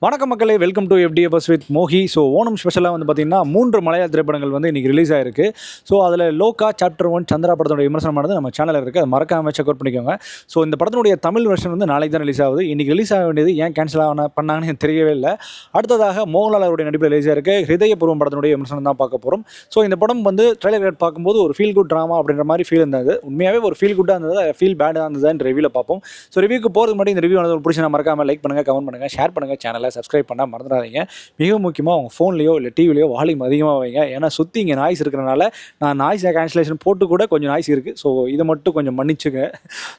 வணக்கம் மக்களே, welcome to FDFS with Mogi. So Onam ஸ்பெஷலாக வந்து பார்த்திங்கன்னா 3 மலையாள திரைப்படங்கள் வந்து இன்றைக்கி ரிலீஸ் ஆகிருக்கு. ஸோ அதில் லோகா சாப்டர் 1 சந்திரா படத்தோட விமர்சனமானது நம்ம சேனலில் இருக்குது. அது மறக்காமல் செக் அவுட் பண்ணிக்கோங்க. ஸோ இந்த படத்தினுடைய தமிழ் வெர்ஷன் வந்து நாளைக்கு தான் ரிலீஸ் ஆகுது. இன்றைக்கி ரிலீஸ் ஆக வேண்டியது ஏன் கேன்சல் பண்ணாங்கன்னு எனக்கு தெரியவே இல்லை. அடுத்ததாக மோகன்லால் அவருடைய நடிப்பில் ரிலீஸ் ஆகிருக்கு ஹிருதயபூர்வம் படத்தினுடைய விமர்சனம் தான் பார்க்க போகிறோம். ஸோ இந்த படம் வந்து ட்ரைலர் பார்க்கும்போது ஒரு ஃபீல் குட் ட்ராமா அப்படின்ற மாதிரி ஃபீல் இருந்தது. உண்மையாகவே ஒரு ஃபீல் குட்டாக இருந்தது, ஃபீல் பேடாக இருந்ததுன்னு ரிவ்யூவில் பார்ப்போம். ஸோ ரிவ்யூக்கு போகிறதுக்கு முன்னாடி இந்த ரிவ்யூ வந்து பிடிச்சி நான் மறக்காமல் லைக் பண்ணுங்கள், கமெண்ட் பண்ணுங்கள், ஷேர் பண்ணுங்கள், சேனலை சப்ஸ்கிரைப் பண்ண மறந்துடாதீங்க. மிக முக்கியமாக உங்கள் ஃபோன்லையோ இல்லை டிவிலையோ வால்யூம் அதிகமாக வைங்க. ஏன்னா சுற்றி இங்கே நாய்ஸ் இருக்கிறனால நான் நாய்ஸ் கேன்சலேஷன் போட்டு கூட கொஞ்சம் நாய்ஸ் இருக்குது. ஸோ இதை மட்டும் கொஞ்சம் மன்னிச்சுங்க.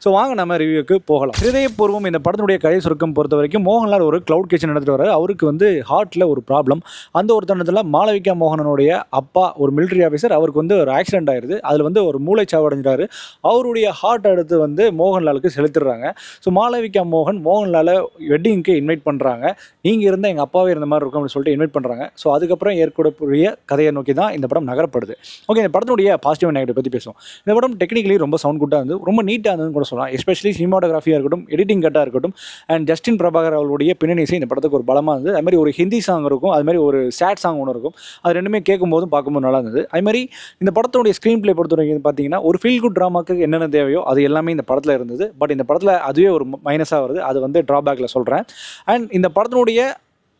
ஸோ வாங்க நம்ம ரிவ்யூக்கு போகலாம். ஹிருதயபூர்வம் இந்த படத்தினுடைய கதை சுருக்கம் பொறுத்த வரைக்கும் மோகன்லால் ஒரு க்ளவுட் கிச்சன் நடத்திட்டு வர அவருக்கு வந்து ஹார்ட்டில் ஒரு ப்ராப்ளம். அந்த ஒரு தருணத்தில் மாளவிகா மோகனனுடைய அப்பா ஒரு மிலிட்ரி ஆஃபீஸர், அவருக்கு வந்து ஒரு ஆக்சிடென்ட் ஆயிடுது. அதில் வந்து ஒரு மூளைச்சாவு அடைஞ்சிட்டாரு. அவருடைய ஹார்ட் எடுத்து வந்து மோகன்லாலுக்கு செலுத்திடுறாங்க. ஸோ மாளவிகா மோகன்லாலை வெட்டிங்க்கு இன்வைட் பண்ணுறாங்க. நீங்கள் இருந்தால் எங்கள் அப்பாவே இருந்த மாதிரி இருக்கும் அப்படின்னு சொல்லிட்டு இன்வைட் பண்ணுறாங்க. ஸோ அதுக்கப்புறம் ஏற்கூடக்கூடிய கதையை நோக்கி தான் இந்த படம் நகரப்படுது. ஓகே, இந்த படத்தினுடைய பாசிட்டிவ் அண்ட் நெகட்டிவ் பற்றி பேசுவோம். இந்த படம் டெக்னிக்கலி ரொம்ப சவுண்ட் குட்டாக இருந்து ரொம்ப நீட்டாக இருந்ததுன்னு கூட சொல்லலாம். எஸ்பெஷலி சினிமாட்டோகிராஃபியாக இருக்கட்டும், எடிட்டிங் கட்டாக இருக்கட்டும், அண்ட் ஜஸ்டின் பிரபாகர் அவருடைய பின்னணி இசை இந்த படத்துக்கு ஒரு பலமாக இருந்தது. அதுமாதிரி ஒரு ஹிந்தி சாங் இருக்கும், அதுமாதிரி ஒரு சேட் சாங் ஒன்று இருக்கும். அது ரெண்டுமே கேட்கும்போதும் பார்க்கும்போது நல்லா இருந்தது. அதுமாதிரி இந்த படத்தினுடைய ஸ்க்ரீன் பிளே பொறுத்த வரைக்கும் பார்த்தீங்கன்னா ஒரு ஃபீல் குட் ட்ராமாக்கு என்னென்ன தேவையோ அது எல்லாமே இந்த படத்தில் இருந்தது. பட் இந்த படத்தில் அதுவே ஒரு மைனஸாக வருது. அது வந்து ட்ராபேக்கில் சொல்கிறேன். அண்ட் இந்த படத்தினுடைய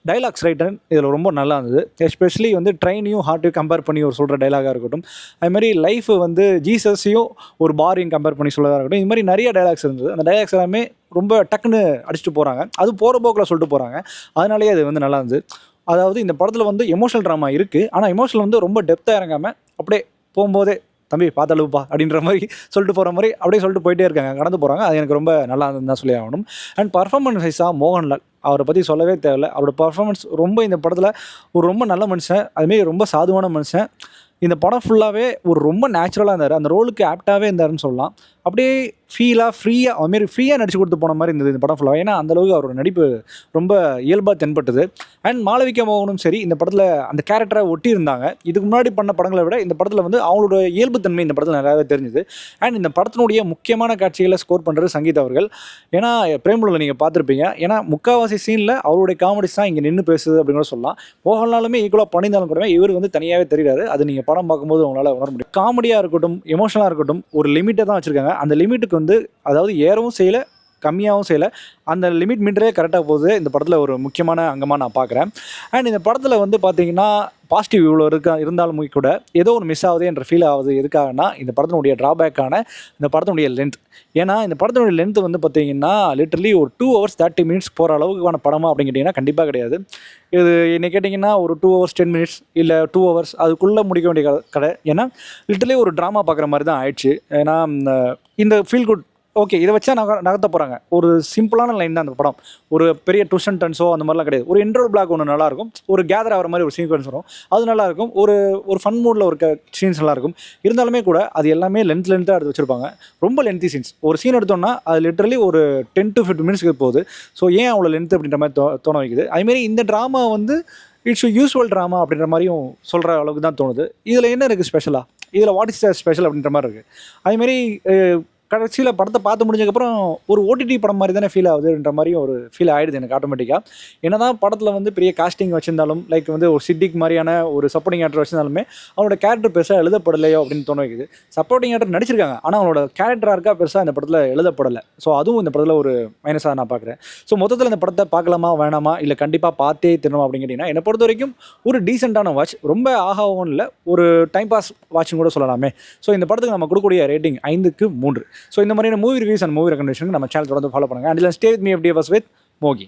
டைலாக்ஸ் ரைட்டன் இதில் ரொம்ப நல்லா இருந்தது. எஸ்பெஷலி வந்து ட்ரெயினையும் ஹார்ட்டையும் கம்பேர் பண்ணி ஒரு சொல்கிற டைலாகாக இருக்கட்டும், அதுமாதிரி லைஃப் வந்து ஜீசஸையும் ஒரு பாரையும் கம்பேர் பண்ணி சொல்லதாக இருக்கட்டும், இது மாதிரி நிறைய டைலாக்ஸ் இருந்தது. அந்த டைலாக்ஸ் எல்லாமே ரொம்ப டக்குன்னு அடிச்சுட்டு போகிறாங்க. அது போகிற போக்கில் சொல்லிட்டு போகிறாங்க. அதனாலேயே அது வந்து நல்லா இருந்தது. அதாவது இந்த படத்தில் வந்து எமோஷனல் ட்ராமா இருக்குது. ஆனால் எமோஷனல் வந்து ரொம்ப டெப்த்தாக இறங்காமல் அப்படியே போகும்போதே தம்பி பார்த்தளவுப்பா அப்படின்ற மாதிரி சொல்லிட்டு போகிற மாதிரி அப்படியே சொல்லிட்டு போயிட்டே இருக்காங்க, கடந்து போகிறாங்க. அது எனக்கு ரொம்ப நல்லா இருந்ததுன்னு தான் சொல்லி ஆகணும். அண்ட் பர்ஃபார்மன்ஸ் வைஸாக மோகன்லால் அவரை பற்றி சொல்லவே தேவையில்லை. அவரோட பர்ஃபார்மன்ஸ் ரொம்ப இந்த படத்தில் ஒரு ரொம்ப நல்ல மனுஷன், அதுமாரி ரொம்ப சாதுவான மனுஷன். இந்த படம் ஃபுல்லாகவே ஒரு ரொம்ப நேச்சுரலாக இருந்தார். அந்த ரோலுக்கு ஆப்டாகவே இருந்தாருன்னு சொல்லலாம். அப்படியே ஃப்ரீயாக அதுமாரி ஃப்ரீயாக நடிச்சு கொடுத்து போன மாதிரி இருந்தது இந்த படம் ஃபுல்லாக. ஏன்னா அந்தளவுக்கு அவரோட நடிப்பு ரொம்ப இயல்பாக தென்பட்டது. அண்ட் மாளவிகா மோகனும் சரி இந்த படத்தில் அந்த கேரக்டரை ஒட்டி இருந்தாங்க. இதுக்கு முன்னாடி பண்ண படங்களை விட இந்த படத்தில் வந்து அவங்களோட இயல்புத்தன்மை இந்த படத்தில் நிறையாவே தெரிஞ்சுது. அண்ட் இந்த படத்தினுடைய முக்கியமான காட்சிகளை ஸ்கோர் பண்ணுறது சங்கீத் அவர்கள். ஏன்னா பிரேமலூரில் நீங்கள் பார்த்துருப்பீங்க. ஏன்னா முக்கால்வாசி சீனில் அவருடைய காமெடிஸ் தான் இங்கே நின்று பேசுது அப்படின்னு கூட சொல்லலாம். மோகன்லாலுமே ஈக்குவலாக பண்ணியிருந்தாலும் கூட இவர் வந்து தனியாகவே தெரியாது. அது நீங்கள் படம் பார்க்கும்போது உங்களால் உணர முடியும். காமெடியாக இருக்கட்டும், எமோஷனலாக இருக்கட்டும், ஒரு லிமிட்டை தான் வச்சுருக்காங்க. அந்த லிமிட்டுக்கு வந்து அதாவது ஏறவும் செய்யலை, கம்மியாகவும் செய்யலை. அந்த லிமிட் மீட்டரே கரெக்டாக போகுது. இந்த படத்தில் ஒரு முக்கியமான அங்கமாக நான் பார்க்குறேன். அண்ட் இந்த படத்தில் வந்து பார்த்திங்கன்னா பாசிட்டிவ் இவ்வளோ இருந்தாலும் கூட ஏதோ ஒரு மிஸ் ஆகுது என்ற ஃபீல் ஆகுது. எதுக்காகனா இந்த படத்தினுடைய ட்ராபேக்கான இந்த படத்தினுடைய லென்த். ஏன்னா இந்த படத்தினுடைய லென்த் வந்து பார்த்திங்கன்னா லிட்டரலி ஒரு 2 hours 30 minutes போகிற அளவுக்கான படமா அப்படின்னு கேட்டிங்கன்னா கண்டிப்பாக கிடையாது. இது என்ன கேட்டிங்கன்னா ஒரு 2 hours 10 minutes இல்லை 2 hours அதுக்குள்ளே முடிக்க வேண்டிய கதை. ஏன்னா லிட்டரலி ஒரு ட்ராமா பார்க்குற மாதிரி தான் ஆயிடுச்சு. ஏன்னா இந்த ஃபீல் குட் ஓகே இதை வச்சா நகர்த்த போகிறாங்க. ஒரு சிம்பிளான லைன் தான் அந்த படம். ஒரு பெரிய ட்விஸ்ட் அண்ட் டர்ன்ஸோ அந்த மாதிரிலாம் கிடையாது. ஒரு இன்ட்ரோ பிளாக் ஒன்று நல்லாயிருக்கும், ஒரு கேதர் ஆகிற மாதிரி ஒரு சீக்வன்ஸ் வரும், அது நல்லாயிருக்கும். ஒரு ஃபன் மூடில் ஒரு சீன்ஸ் நல்லாயிருக்கும். இருந்தாலுமே கூட அது எல்லாமே லென்த்தாக எடுத்து வச்சுருப்பாங்க. ரொம்ப லென்த்தி சீன்ஸ். ஒரு சீன் எடுத்தோம்னா அது லிட்டரலி ஒரு 10 to 15 minutes போகுது. ஸோ ஏன் அவ்வளோ லென்த் அப்படின்ற மாதிரி தோண வைக்குது. அதுமாரி இந்த ட்ராமா வந்து இட்ஸ் யூஸ்வல் ட்ராமா அப்படின்ற மாதிரியும் சொல்கிற அளவுக்கு தான் தோணுது. இதில் என்ன இருக்குது ஸ்பெஷலாக, இதில் வாட் இஸ் த ஸ்பெஷல் அப்படின்ற மாதிரி இருக்குது. அதுமாரி கடைசியில் படத்தை பார்த்து முடிஞ்சதுக்கப்புறம் ஒரு ஓடிடி படம் மாதிரி தானே ஃபீல் ஆகுதுன்ற மாதிரியும் ஒரு ஃபீல் ஆகிடுது எனக்கு ஆட்டோமேட்டிக்காக. என்ன தான் படத்தில் வந்து பெரிய காஸ்டிங் வச்சுருந்தாலும் லைக் வந்து ஒரு சித்திக் மாதிரியான ஒரு சப்போர்ட்டிங் ஆக்டர் வச்சுருந்தாலுமே அவனோட கேரக்டர் பெருசாக எழுதப்படலையோ அப்படின்னு தோண வைக்குது. சப்போர்ட்டிங் ஆக்டர் நடிச்சிருக்காங்க, ஆனால் அவனோட கேரக்டராக இருக்கா பெருசாக இந்த படத்தில் எழுதப்படலை. ஸோ அதுவும் இந்த படத்தில் ஒரு மைனஸாக நான் பார்க்குறேன். ஸோ மொத்தத்தில் இந்த படத்தை பார்க்கலாமா வேணாமா இல்லை கண்டிப்பாக பார்த்தே திரும்ப அப்படின்னு கேட்டிங்கன்னா என்னை பொறுத்த வரைக்கும் ஒரு டீசெண்டான வாட்ச். ரொம்ப ஆகாவும் இல்லை, ஒரு டைம் பாஸ் வாட்சிங் கூட சொல்லலாமே. ஸோ இந்த படத்துக்கு நம்ம கொடுக்கக்கூடிய ரேட்டிங் 5க்கு 3. ஸோ இந்த மாதிரியான movie reviews and movie recommendation நம்ம சேனல் தொடர்ந்து ஃபாலோ பண்ணுங்கள். And stay with me FDFS with மோகி.